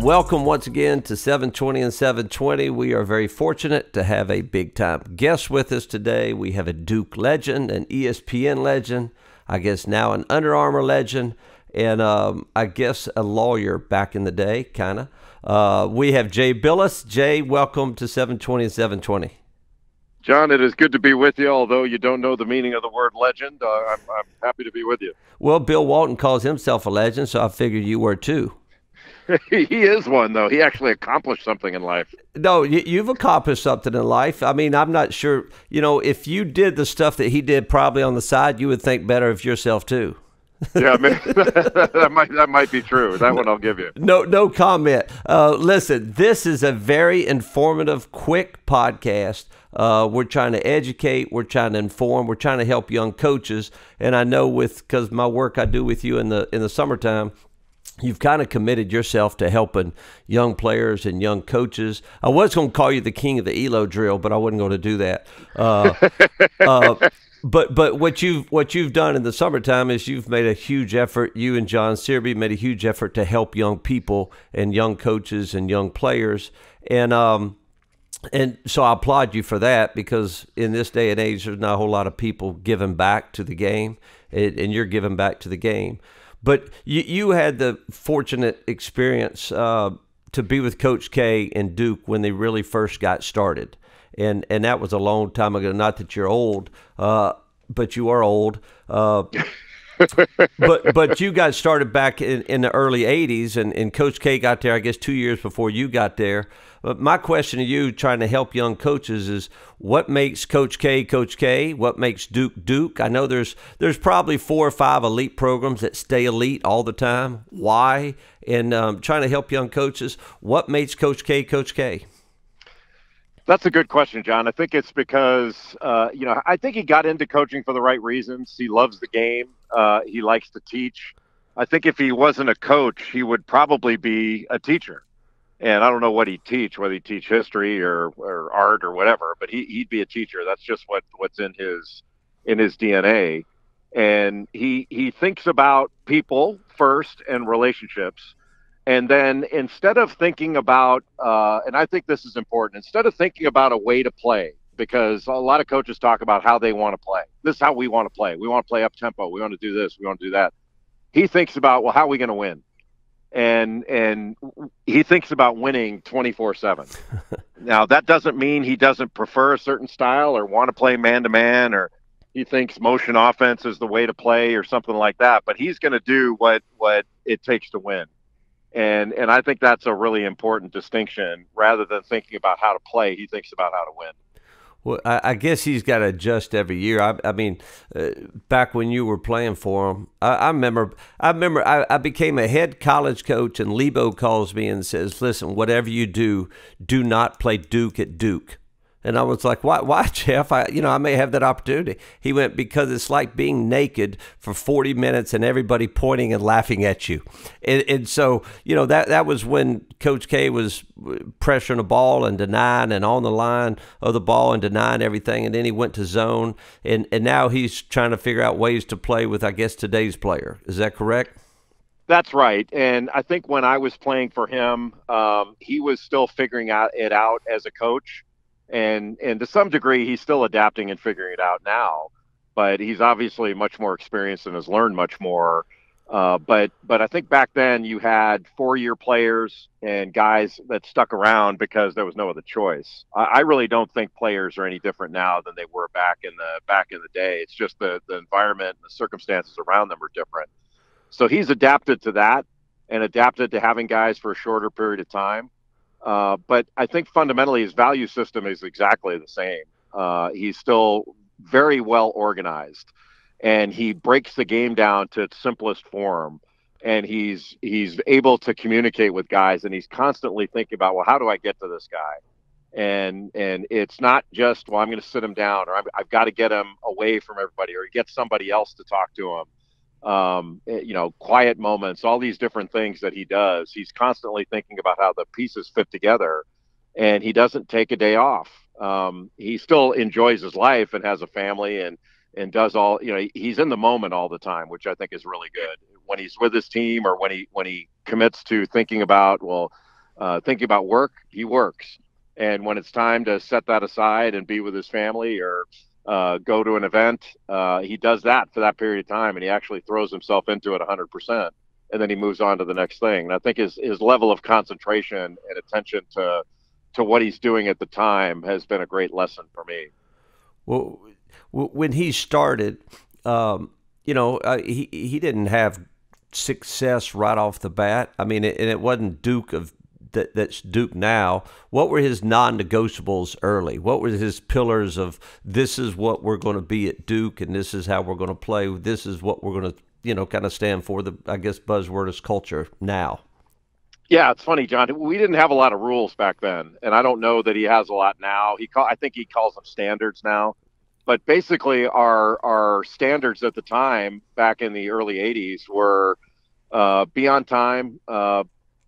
Welcome once again to 720 and 720. We are very fortunate to have a big-time guest with us today. We have a Duke legend, an ESPN legend, I guess now an Under Armour legend, and I guess a lawyer back in the day, kind of. We have Jay Bilas. Jay, welcome to 720 and 720. John, it is good to be with you, although you don't know the meaning of the word legend. I'm happy to be with you. Well, Bill Walton calls himself a legend, so I figured you were too. He is one, though. He actually accomplished something in life. No, you've accomplished something in life. I mean, I'm not sure. You know, if you did the stuff that he did probably on the side, you would think better of yourself, too. Yeah, that might be true. That one I'll give you. No comment. Listen, this is a very informative, quick podcast. We're trying to educate. We're trying to inform. We're trying to help young coaches. And I know because my work I do with you in the summertime, you've kind of committed yourself to helping young players and young coaches. I was going to call you the king of the ELO drill, but I wasn't going to do that. But what you've done in the summertime is you've made a huge effort. You and John Searby made a huge effort to help young people and young coaches and young players. And so I applaud you for that, because in this day and age, there's not a whole lot of people giving back to the game, and you're giving back to the game. But you had the fortunate experience to be with Coach K and Duke when they really first got started. And that was a long time ago. Not that you're old, but you are old. But you got started back in the early 80s, and Coach K got there, I guess, 2 years before you got there. But my question to you, trying to help young coaches, is what makes Coach K Coach K? What makes Duke Duke? I know there's probably 4 or 5 elite programs that stay elite all the time. Why? And trying to help young coaches, what makes Coach K Coach K? That's a good question, John. I think it's because, I think he got into coaching for the right reasons. He loves the game. He likes to teach. I think if he wasn't a coach, he would probably be a teacher. And I don't know what he'd teach, whether he'd teach history or art or whatever, but he'd be a teacher. That's just what's in his DNA. And he thinks about people first and relationships. And then instead of thinking about, and I think this is important, instead of thinking about a way to play, because a lot of coaches talk about how they want to play. This is how we want to play. We want to play up tempo. We want to do this. We want to do that. He thinks about, well, how are we going to win? And he thinks about winning 24/7. Now, that doesn't mean he doesn't prefer a certain style or want to play man-to-man, or he thinks motion offense is the way to play or something like that. But he's going to do what it takes to win. And I think that's a really important distinction. Rather than thinking about how to play, he thinks about how to win. Well, I guess he's got to adjust every year. I mean, back when you were playing for him, I remember I became a head college coach, and Lebo calls me and says, listen, whatever you do not play Duke at Duke. And I was like, why, Jeff? I may have that opportunity. He went, because it's like being naked for 40 minutes and everybody pointing and laughing at you. And so, that was when Coach K was pressuring the ball and denying and on the line of the ball and denying everything. And then he went to zone. And now he's trying to figure out ways to play with, I guess, today's player. Is that correct? That's right. And I think when I was playing for him, he was still figuring it out as a coach. And to some degree, he's still adapting and figuring it out now, but he's obviously much more experienced and has learned much more. But I think back then you had 4-year players and guys that stuck around because there was no other choice. I really don't think players are any different now than they were back in the day. It's just the environment and the circumstances around them are different. So he's adapted to that and adapted to having guys for a shorter period of time. But I think fundamentally his value system is exactly the same. He's still very well organized, and he breaks the game down to its simplest form. And he's able to communicate with guys, and he's constantly thinking about, well, how do I get to this guy? And it's not just, well, I'm going to sit him down, or I've got to get him away from everybody, or get somebody else to talk to him. quiet moments, all these different things that he does. He's constantly thinking about how the pieces fit together, and he doesn't take a day off. He still enjoys his life and has a family and does all, he's in the moment all the time, which I think is really good. When he's with his team or when he commits to thinking about work, he works. And when it's time to set that aside and be with his family or go to an event, he does that for that period of time, and he actually throws himself into it 100%, and then he moves on to the next thing. And I think his level of concentration and attention to what he's doing at the time has been a great lesson for me. Well, when he started, he didn't have success right off the bat. I mean, and it wasn't Duke of that's Duke now. What were his non-negotiables early? What were his pillars of this is what we're going to be at Duke, and this is how we're going to play. This is what we're going to kind of stand for. The I guess buzzword is culture now. Yeah, it's funny, John. We didn't have a lot of rules back then, and I don't know that he has a lot now. I think he calls them standards now. But basically, our standards at the time, back in the early '80s, were be on time,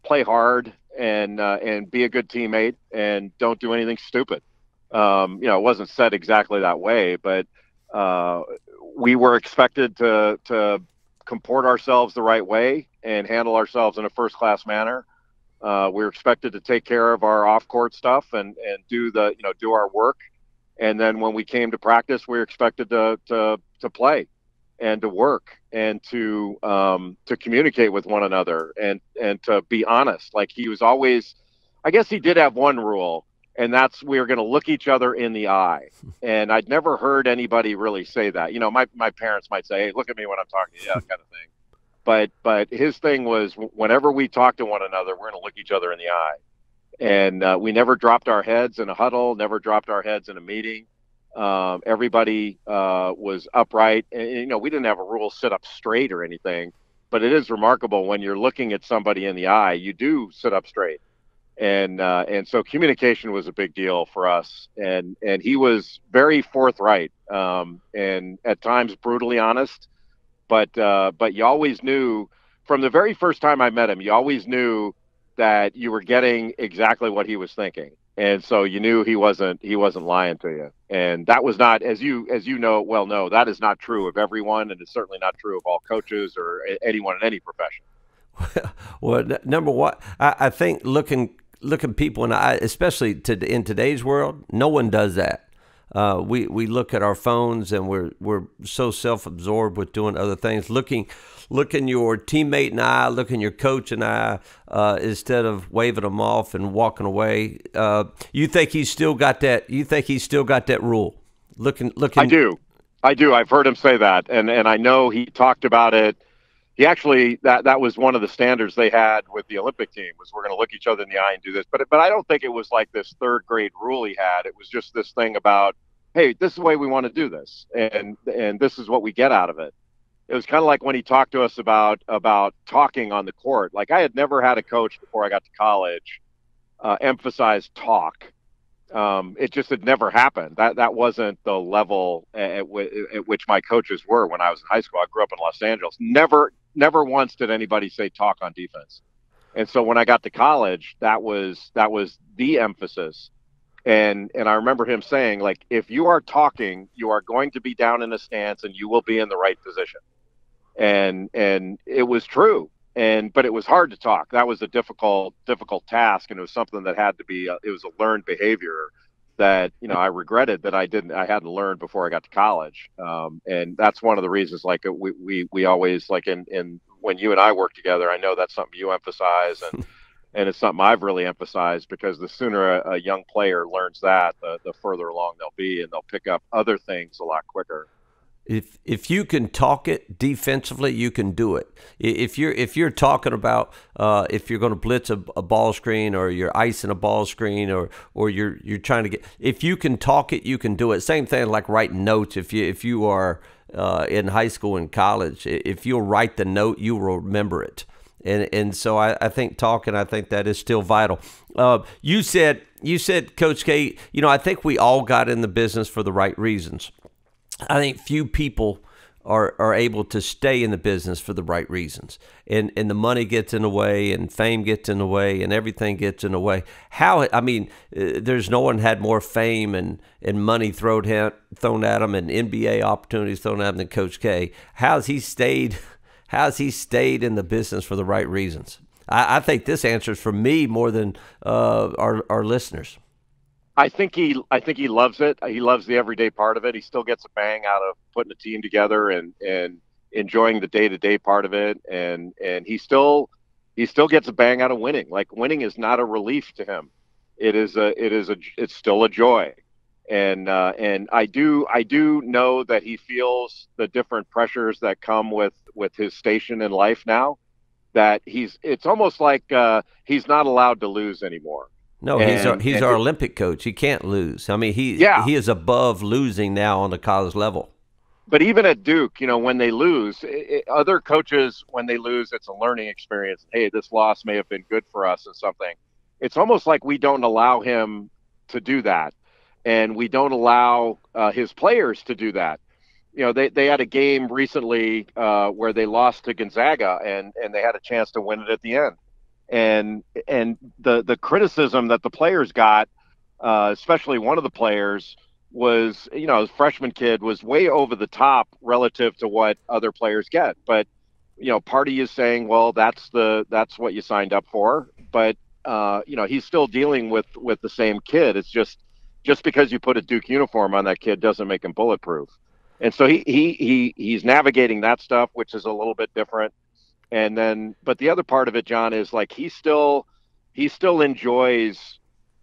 play hard, and be a good teammate, and don't do anything stupid. It wasn't said exactly that way, but uh, we were expected to comport ourselves the right way and handle ourselves in a first class manner. We were expected to take care of our off court stuff and do our work. And then when we came to practice, we were expected to play and to work and to communicate with one another and to be honest. Like he was always, I guess he did have one rule, and that's we were going to look each other in the eye. And I'd never heard anybody really say that. My parents might say, "Hey, look at me when I'm talking to you," that kind of thing. But his thing was whenever we talked to one another, we're going to look each other in the eye. And we never dropped our heads in a huddle, never dropped our heads in a meeting. Everybody was upright. And, we didn't have a rule sit up straight or anything, but it is remarkable when you're looking at somebody in the eye, you do sit up straight. And so communication was a big deal for us. And he was very forthright and at times brutally honest. But you always knew from the very first time I met him, you always knew that you were getting exactly what he was thinking. And so you knew he wasn't lying to you. And that was not, as you know, that is not true of everyone, and it's certainly not true of all coaches or anyone in any profession. Well, number one, I think looking people in the eye, especially in today's world, no one does that. We look at our phones and we're so self-absorbed with doing other things. Looking your teammate in the eye, looking your coach in the eye, instead of waving them off and walking away. You think he's still got that? You think he's still got that rule? Looking. I do. I've heard him say that, and I know he talked about it. He actually that was one of the standards they had with the Olympic team was we're going to look each other in the eye and do this. But I don't think it was like this third grade rule he had. It was just this thing about, hey, this is the way we want to do this, and this is what we get out of it. It was kind of like when he talked to us about talking on the court. Like I had never had a coach before I got to college emphasize talk. It just had never happened. That wasn't the level at which my coaches were when I was in high school. I grew up in Los Angeles. Never once did anybody say talk on defense. And so when I got to college, that was the emphasis. And I remember him saying, like, if you are talking, you are going to be down in a stance and you will be in the right position. And it was true. But it was hard to talk. That was a difficult task, and it was something that had to be. It was a learned behavior that I regretted that I hadn't learned before I got to college. And that's one of the reasons. Like we always like in when you and I work together, I know that's something you emphasize, and it's something I've really emphasized because the sooner a young player learns that, the further along they'll be, and they'll pick up other things a lot quicker. If you can talk it defensively, you can do it. If you're talking about if you're going to blitz a ball screen or you're icing a ball screen or you're trying to get, if you can talk it, you can do it. Same thing like writing notes. If you are in high school and college, if you'll write the note, you will remember it. And so I think talking, I think that is still vital. You said Coach K, I think we all got in the business for the right reasons. I think few people are able to stay in the business for the right reasons, and the money gets in the way, and fame gets in the way, and everything gets in the way. How, I mean, there's no one had more fame and money thrown at him, and NBA opportunities thrown at him than Coach K. How's he stayed? How's he stayed in the business for the right reasons? I think this answers for me more than our listeners. I think he loves it. He loves the everyday part of it. He still gets a bang out of putting a team together and enjoying the day to day part of it. And he still gets a bang out of winning. Like, winning is not a relief to him. It's still a joy. And I do know that he feels the different pressures that come with his station in life now. That it's almost like he's not allowed to lose anymore. No, And he's and our it, Olympic coach. He can't lose. I mean, yeah, he is above losing now on the college level. but even at Duke, when they lose, other coaches, when they lose, it's a learning experience. Hey, this loss may have been good for us and something. It's almost like we don't allow him to do that, and we don't allow his players to do that. They had a game recently where they lost to Gonzaga, and they had a chance to win it at the end. And the criticism that the players got, especially one of the players, was, a freshman kid, was way over the top relative to what other players get. But part of you is saying, well, that's what you signed up for. But he's still dealing with the same kid. It's just because you put a Duke uniform on that kid doesn't make him bulletproof. And so he's navigating that stuff, which is a little bit different. And then, but the other part of it, John, is like he still enjoys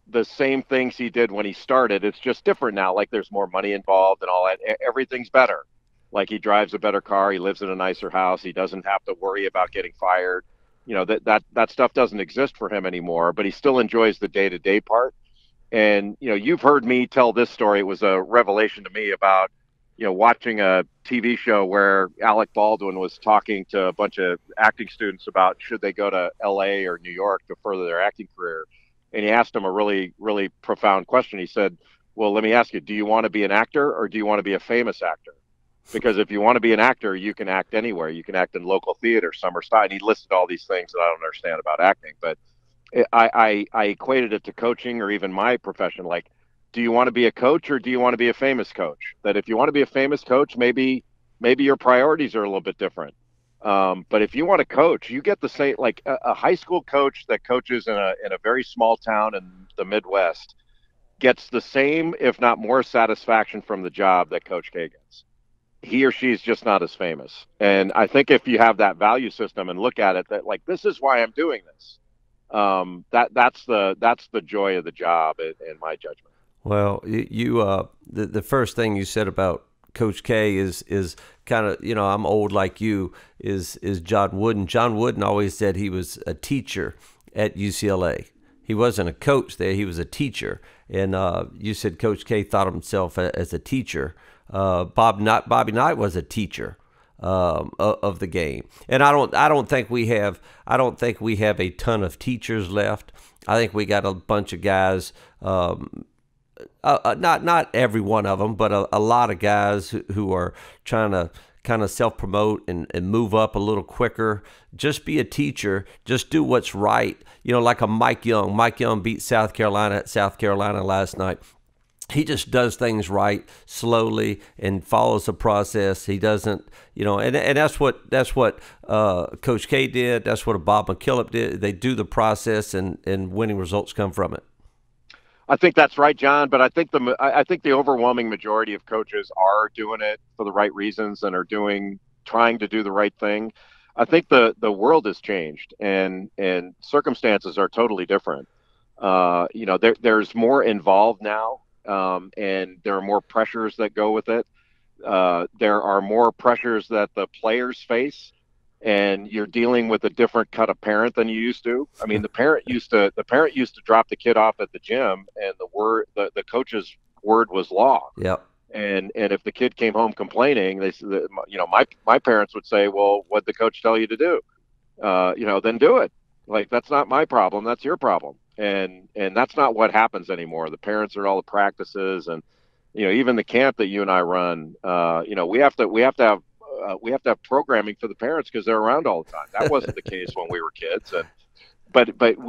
the same things he did when he started. It's just different now. Like, there's more money involved and all that. Everything's better. Like, he drives a better car. He lives in a nicer house. He doesn't have to worry about getting fired. That stuff doesn't exist for him anymore. But he still enjoys the day to day part. And you've heard me tell this story. It was a revelation to me about watching a TV show where Alec Baldwin was talking to a bunch of acting students about should they go to LA or New York to further their acting career. And he asked them a really, really profound question. He said, well, let me ask you, do you want to be an actor or do you want to be a famous actor? Because if you want to be an actor, you can act anywhere. You can act in local theater, summer style. And he listed all these things that I don't understand about acting. But I equated it to coaching or even my profession. Like, do you want to be a coach or do you want to be a famous coach? That if you want to be a famous coach, maybe your priorities are a little bit different. But if you want to coach, you get the same, like a high school coach that coaches in a very small town in the Midwest gets the same, if not more, satisfaction from the job that Coach K gets. He or she is just not as famous. And I think if you have that value system and look at it, that like, this is why I'm doing this. That's the joy of the job in my judgment. Well, the first thing you said about Coach K is kind of, I'm old like you, is John Wooden. John Wooden always said he was a teacher at UCLA. He wasn't a coach there; he was a teacher. And you said Coach K thought of himself as a teacher. Bobby Knight was a teacher of the game. And I don't think we have a ton of teachers left. I think we got a bunch of guys. Not every one of them, but a lot of guys who are trying to kind of self-promote and move up a little quicker. Just be a teacher. Just do what's right. Like a Mike Young. Mike Young beat South Carolina at South Carolina last night. He just does things right, slowly, and follows the process. He doesn't, and that's what Coach K did. That's what Bob McKillop did. They do the process, and winning results come from it. I think that's right, John. But I think the overwhelming majority of coaches are doing it for the right reasons and are trying to do the right thing. I think the world has changed and circumstances are totally different. There's more involved now, and there are more pressures that go with it. There are more pressures that the players face, and you're dealing with a different cut of parent than you used to. I mean, the parent used to drop the kid off at the gym, and the coach's word was law. Yep. And if the kid came home complaining, my parents would say, well, what'd the coach tell you to do? Then do it. Like, that's not my problem. That's your problem. And that's not what happens anymore. The parents are at all the practices, and even the camp that you and I run. We have to have programming for the parents because they're around all the time. That wasn't the case when we were kids. And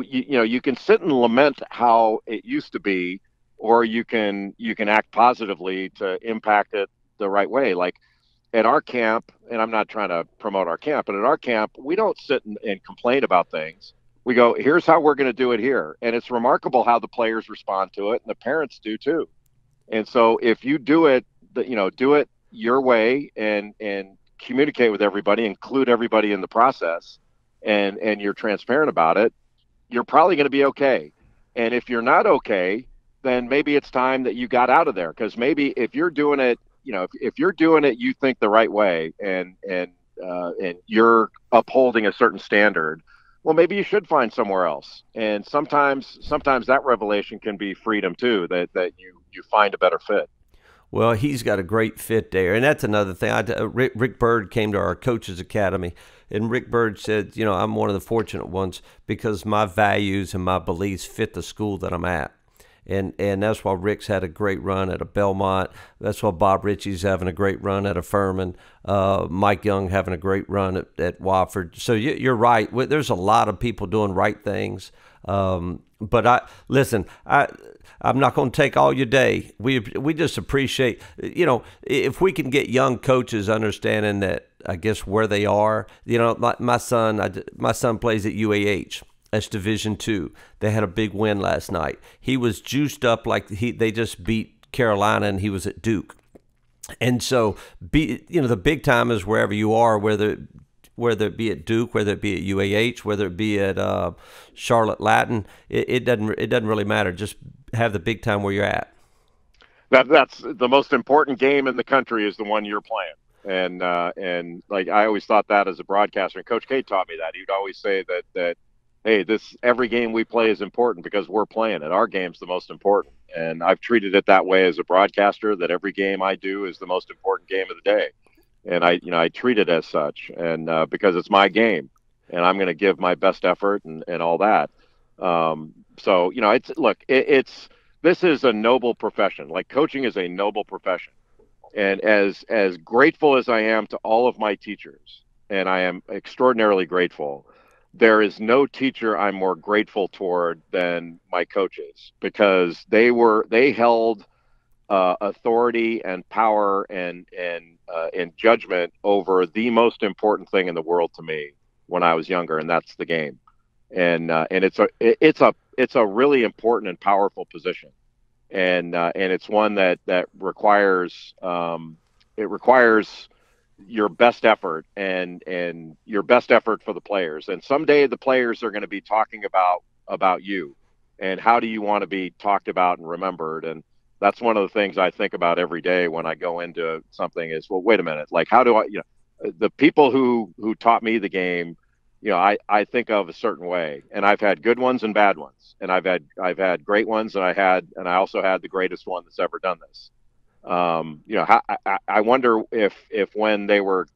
you can sit and lament how it used to be, or you can act positively to impact it the right way. Like at our camp, and I'm not trying to promote our camp, but at our camp, we don't sit and complain about things. We go, here's how we're going to do it here. And it's remarkable how the players respond to it, and the parents do too. And so if you do it, do it your way and communicate with everybody, include everybody in the process, and you're transparent about it, you're probably going to be okay. And if you're not okay, then maybe it's time that you got out of there. Because maybe if you're doing it, if you're doing it, you think the right way, and you're upholding a certain standard, well, maybe you should find somewhere else. And sometimes that revelation can be freedom too, that you find a better fit. Well, he's got a great fit there. And that's another thing. Rick Bird came to our coaches academy, and Rick Bird said, I'm one of the fortunate ones because my values and my beliefs fit the school that I'm at. And that's why Rick's had a great run at a Belmont. That's why Bob Ritchie's having a great run at a Furman. Mike Young having a great run at Wofford. So you're right. There's a lot of people doing right things. But I'm not going to take all your day. We just appreciate, if we can get young coaches understanding that, I guess, where they are. My son plays at UAH. That's Division II. They had a big win last night. He was juiced up like they just beat Carolina, and he was at Duke. And so, the big time is wherever you are, whether it be at Duke, whether it be at UAH, whether it be at Charlotte Latin. It doesn't really matter. Just have the big time where you're at. That's the most important game in the country is the one you're playing. And like I always thought that as a broadcaster, and Coach K taught me that. He would always say that hey, every game we play is important because we're playing it. Our game's the most important. And I've treated it that way as a broadcaster, that every game I do is the most important game of the day. And I treat it as such, and because it's my game, and I'm going to give my best effort and all that. So this is a noble profession. Like coaching is a noble profession, and as grateful as I am to all of my teachers, and I am extraordinarily grateful, there is no teacher I'm more grateful toward than my coaches, because they held authority and power and judgment over the most important thing in the world to me when I was younger, and that's the game. And it's a really important and powerful position, and it's one that requires your best effort and your best effort for the players. And someday the players are going to be talking about you, and how do you want to be talked about and remembered. And that's one of the things I think about every day when I go into something is, well, wait a minute, like how do I, the people who taught me the game, I think of a certain way, and I've had good ones and bad ones, and I've had great ones, and I also had the greatest one that's ever done this. I wonder if when they were,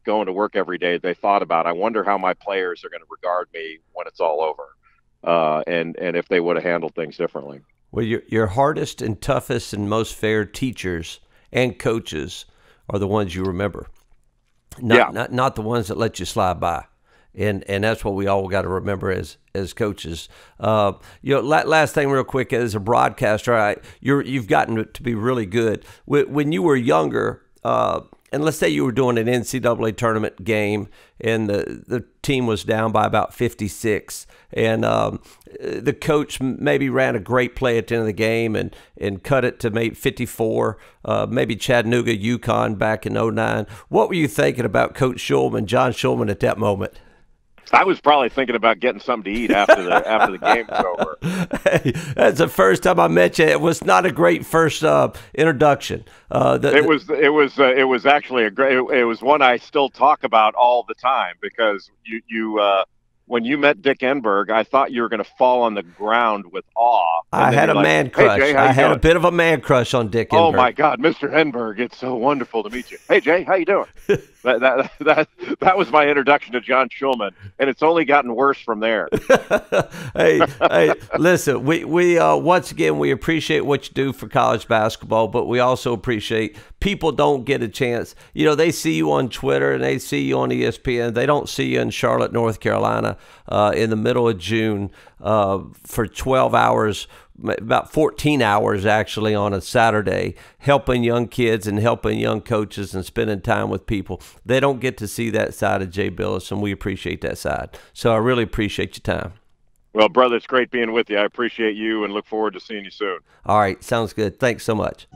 going to work every day, they thought about, I wonder how my players are going to regard me when it's all over, and if they would have handled things differently. Well, your hardest and toughest and most fair teachers and coaches are the ones you remember, not the ones that let you slide by. And that's what we all got to remember as coaches. Last thing real quick, as a broadcaster, you've gotten to be really good. When you were younger, and let's say you were doing an NCAA tournament game and the team was down by about 56, and the coach maybe ran a great play at the end of the game and cut it to maybe 54, maybe Chattanooga, UConn back in 09. What were you thinking about Coach Shulman, John Shulman, at that moment? I was probably thinking about getting something to eat after the game was over. Hey, that's the first time I met you. It was not a great first introduction. It was actually it was one I still talk about all the time, because you when you met Dick Enberg, I thought you were going to fall on the ground with awe. I had a man crush. Hey, Jay, I had a bit of a man crush on Dick Enberg. Oh my God, Mr. Enberg, it's so wonderful to meet you. Hey Jay, how you doing? That was my introduction to John Schulman, and it's only gotten worse from there. Hey, listen, we once again, we appreciate what you do for college basketball, but we also appreciate people don't get a chance. You know, they see you on Twitter and they see you on ESPN. They don't see you in Charlotte, North Carolina, in the middle of June for 12 hours, about 14 hours actually, on a Saturday, helping young kids and helping young coaches and spending time with people. They don't get to see that side of Jay Bilas, and we appreciate that side. So I really appreciate your time. Well, brother, it's great being with you. I appreciate you and look forward to seeing you soon. All right, sounds good. Thanks so much.